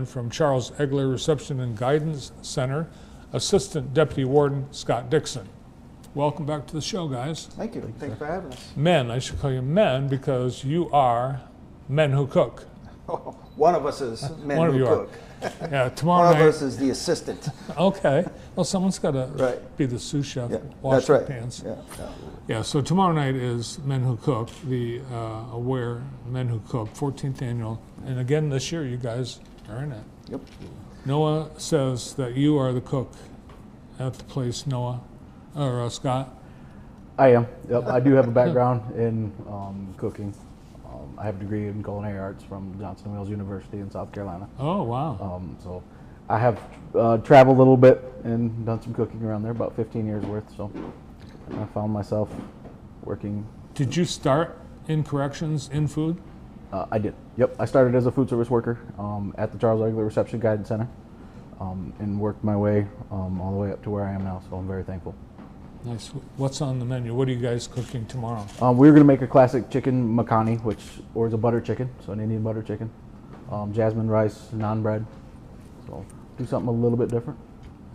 in from Charles Egler Reception and Guidance Center, Assistant Deputy Warden Scott Dixon. Welcome back to the show, guys. Thank you. Thanks for having us. Men, I should call you men because you are men who cook. Oh, one of us is men One of who you cook. Yeah, tomorrow One night. of us is the assistant. Okay. Well, someone's got to Right. be the sous chef, Yeah, wash that's the right. pans. Yeah. Yeah, so tomorrow night is Men Who Cook, the Aware Men Who Cook, 14th annual. And again, this year, you guys are in it. Yep. Noah says that you are the cook at the place, Noah, or Scott. I am. Yep. I do have a background in cooking. I have a degree in culinary arts from Johnson & Wales University in South Carolina. Oh, wow. So I have traveled a little bit and done some cooking around there, about 15 years worth. So I found myself working. Did you start in corrections in food? I did. Yep. I started as a food service worker at the Charles Egler Reception Guidance Center and worked my way all the way up to where I am now. So I'm very thankful. Nice. What's on the menu? What are you guys cooking tomorrow? We're going to make a classic chicken makhani, or is a butter chicken, so an Indian butter chicken. Jasmine rice, naan bread. So do something a little bit different.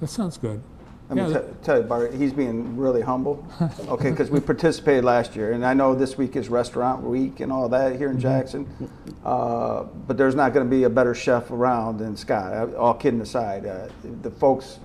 That sounds good. Let me tell you, Bart, he's being really humble, okay, because we participated last year, and I know this week is restaurant week and all that here in Jackson, but there's not going to be a better chef around than Scott, all kidding aside. The folks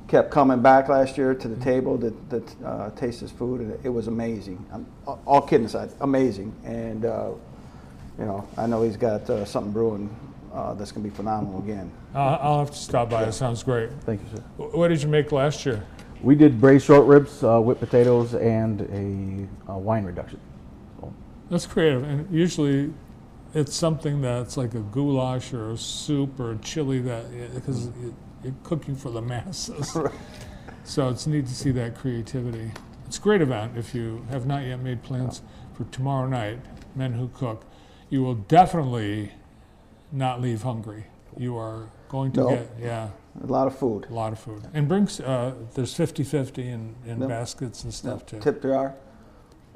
kept coming back last year to the table to taste his food, and it was amazing. All kidding aside, amazing. And, you know, I know he's got something brewing that's going to be phenomenal again. I'll have to stop by. It sounds great. Thank you, sir. What did you make last year? We did braised short ribs, whipped potatoes, and a wine reduction. So, That's creative, and usually it's something that's like a goulash or a soup or a chili because you're cooking for the masses. Right. So it's neat to see that creativity. It's a great event. If you have not yet made plans for tomorrow night, Men Who Cook, you will definitely not leave hungry. You are going to get, A lot of food. a lot of food. And brings, there's 50-50 in Yep. baskets and stuff too. Tip jar.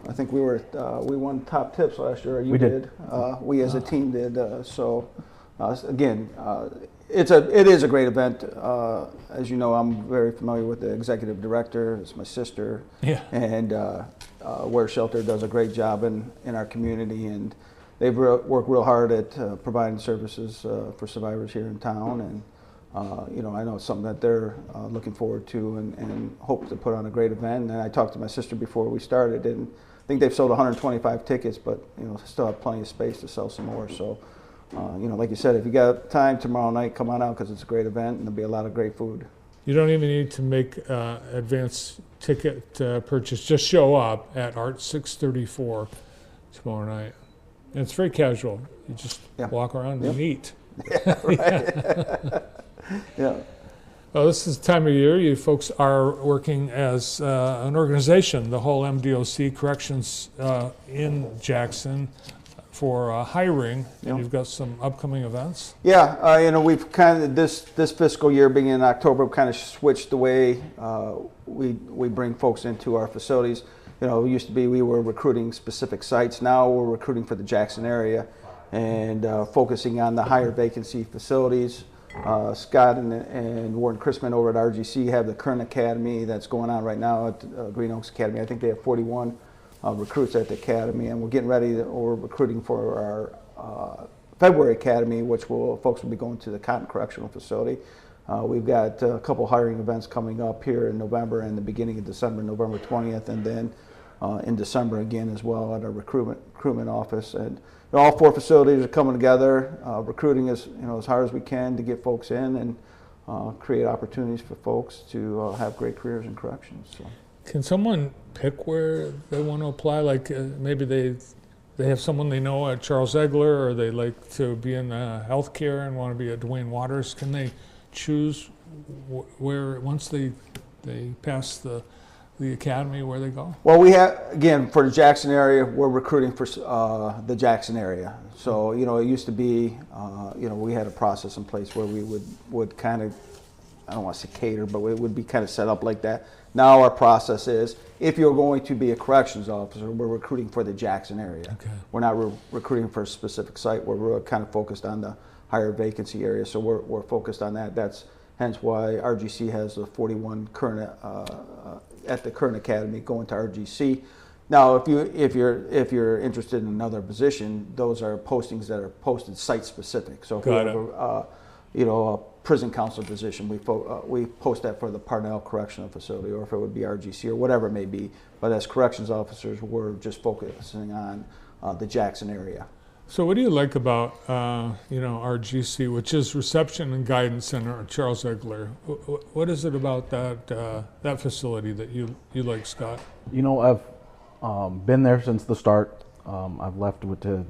I think we won top tips last year. You We did. We as a team did. Again, it is a great event. As you know, I'm very familiar with the executive director. It's my sister. Yeah. And Ware Shelter does a great job in our community, and they've worked real hard at providing services for survivors here in town. And you know, I know it's something that they're looking forward to and hope to put on a great event. And I talked to my sister before we started, and I think they've sold 125 tickets, but you know, still have plenty of space to sell some more. So, you know, like you said, if you got time tomorrow night, come on out because it's a great event and there'll be a lot of great food. You don't even need to make advance ticket purchase. Just show up at Art 634 tomorrow night. And it's very casual. You just walk around and eat. Yeah, right. Yeah. Well, this is the time of year you folks are working as an organization, the whole MDOC Corrections in Jackson, for hiring. Yeah. You've got some upcoming events. Yeah, you know, we've kind of this fiscal year beginning in October, we've kind of switched the way we bring folks into our facilities. You know, it used to be we were recruiting specific sites. Now we're recruiting for the Jackson area and focusing on the higher vacancy facilities. Scott and Warden Chrisman over at RGC have the current academy that's going on right now at Green Oaks Academy. I think they have 41 recruits at the academy, and we're getting ready. We're recruiting for our February academy, which folks will be going to the Cotton Correctional Facility. We've got a couple hiring events coming up here in November and the beginning of December, November 20th, and then in December again as well at our recruitment office. And all four facilities are coming together, recruiting as hard as we can to get folks in and create opportunities for folks to have great careers in corrections. So. Can someone pick where they want to apply? Like maybe they have someone they know at Charles Egler, or they like to be in healthcare and want to be at Dwayne Waters. Can they choose where once they pass the academy, where they go? Well, we have, again, for the Jackson area, we're recruiting for the Jackson area. So, you know, it used to be, we had a process in place where we would kind of, I don't want to say cater, but it would be kind of set up like that. Now our process is, if you're going to be a corrections officer, we're recruiting for the Jackson area. Okay. We're not recruiting for a specific site. We're kind of focused on the higher vacancy areas. So we're focused on that. That's hence why RGC has the 41 current at the current academy going to RGC. Now, if you're interested in another position, those are postings that are posted site specific. So if we have a prison counselor position, we post that for the Parnell Correctional Facility, or if it would be RGC or whatever it may be. But as corrections officers, we're just focusing on the Jackson area. So what do you like about RGC, which is Reception and Guidance Center at Charles Egler? What is it about that facility that you like, Scott? You know, I've been there since the start. I've left with the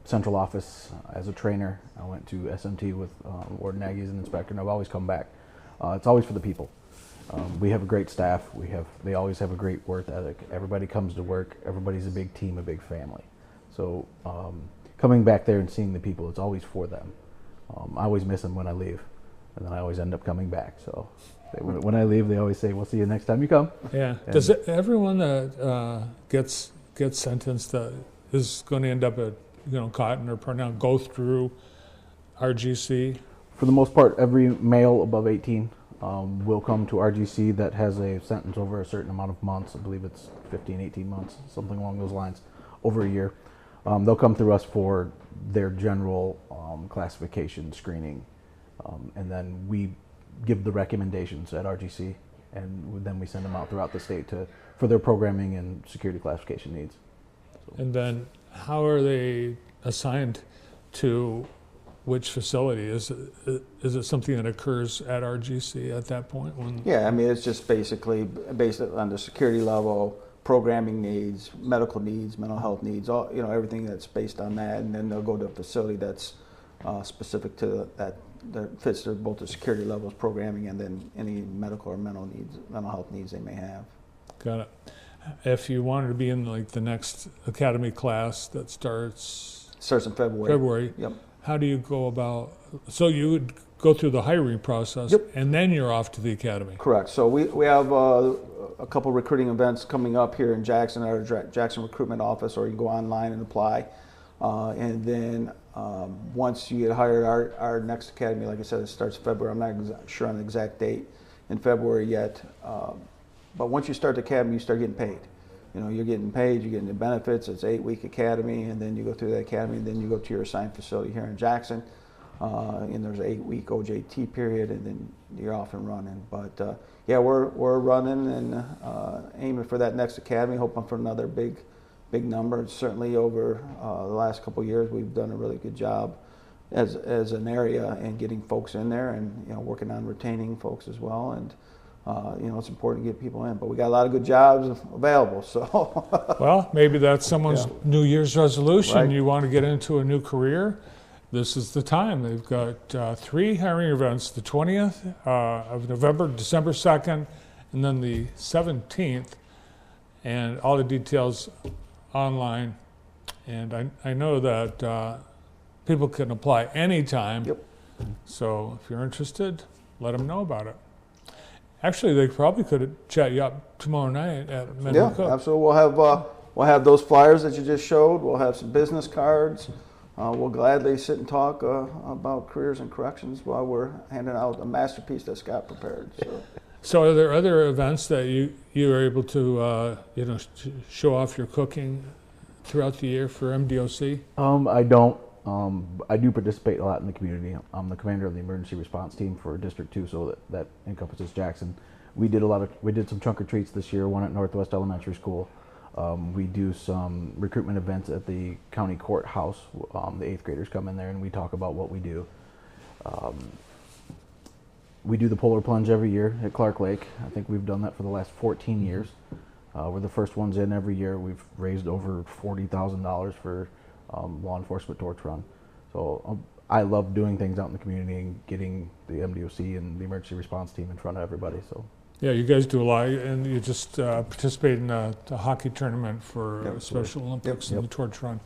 central office as a trainer. I went to SMT with Warden Nagy as an inspector, and I've always come back. It's always for the people. We have a great staff. They always have a great work ethic. Everybody comes to work. Everybody's a big team, a big family. So coming back there and seeing the people, it's always for them. I always miss them when I leave, and then I always end up coming back. So when I leave, they always say, "We'll see you next time you come." Yeah. And Does everyone that gets sentenced that is going to end up at Cotton or Parnell go through RGC? For the most part, every male above 18 will come to RGC that has a sentence over a certain amount of months. I believe it's 15, 18 months, something along those lines, over a year. They'll come through us for their general classification screening, and then we give the recommendations at RGC, and then we send them out throughout the state for their programming and security classification needs. So. And then how are they assigned to which facility? Is it something that occurs at RGC at that point? Yeah, I mean, it's just basically based on the security level, programming needs, medical needs, mental health needs, all everything that's based on that, and then they'll go to a facility that's specific to that fits both the security levels, programming, and then any medical or mental health needs they may have. Got it. If you wanted to be in the next academy class that starts in February. Yep. How do you go about? So you would go through the hiring process, yep, and then you're off to the academy. Correct. So we have a couple recruiting events coming up here in Jackson, our Jackson recruitment office, or you can go online and apply. And then once you get hired, our next academy, like I said, it starts February. I'm not sure on the exact date in February yet. But once you start the academy, you start getting paid. You're getting paid, you're getting the benefits. It's an 8-week academy, and then you go through the academy, and then you go to your assigned facility here in Jackson. And there's an 8-week OJT period, and then you're off and running. But yeah, we're running and aiming for that next academy, hoping for another big number. Certainly over the last couple of years, we've done a really good job as an area and getting folks in there, and working on retaining folks as well. And it's important to get people in, but we got a lot of good jobs available. So, well, maybe that's someone's New Year's resolution. Right. You want to get into a new career. This is the time. They've got 3 hiring events: the 20th of November, December 2nd, and then the 17th. And all the details online. And I know that people can apply anytime. Yep. So if you're interested, let them know about it. Actually, they probably could chat you up tomorrow night at MDOC. Yeah, absolutely. We'll have those flyers that you just showed. We'll have some business cards. We'll gladly sit and talk about careers and corrections while we're handing out a masterpiece that Scott prepared. So are there other events that you are able to show off your cooking throughout the year for MDOC? I don't. I do participate a lot in the community. I'm the commander of the emergency response team for District 2, so that encompasses Jackson. We did some trunk or treats this year, one at Northwest Elementary School. We do some recruitment events at the county courthouse. The 8th graders come in there and we talk about what we do. We do the polar plunge every year at Clark Lake. I think we've done that for the last 14 years. We're the first ones in every year. We've raised over $40,000 for law enforcement torch run. So I love doing things out in the community and getting the MDOC and the emergency response team in front of everybody. So yeah, you guys do a lot, and you just participate in the hockey tournament for Special Olympics and the torch run.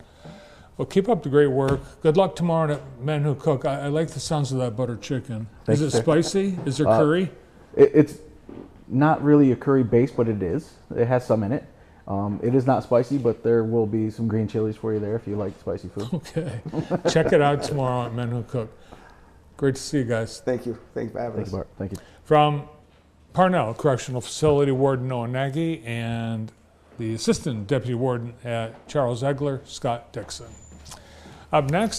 Well, keep up the great work. Good luck tomorrow at Men Who Cook. I like the sounds of that butter chicken. Thanks, is it sir. Spicy? Is there curry? It's not really a curry base, but it is. It has some in it. It is not spicy, but there will be some green chilies for you there if you like spicy food. Okay. Check it out tomorrow at Men Who Cook. Great to see you guys. Thank you. Thank you for having Thank us. you, Bart. Thank you. From Parnell Correctional Facility Warden Noah Nagy and the Assistant Deputy Warden at Charles Egler, Scott Dixon. Up next,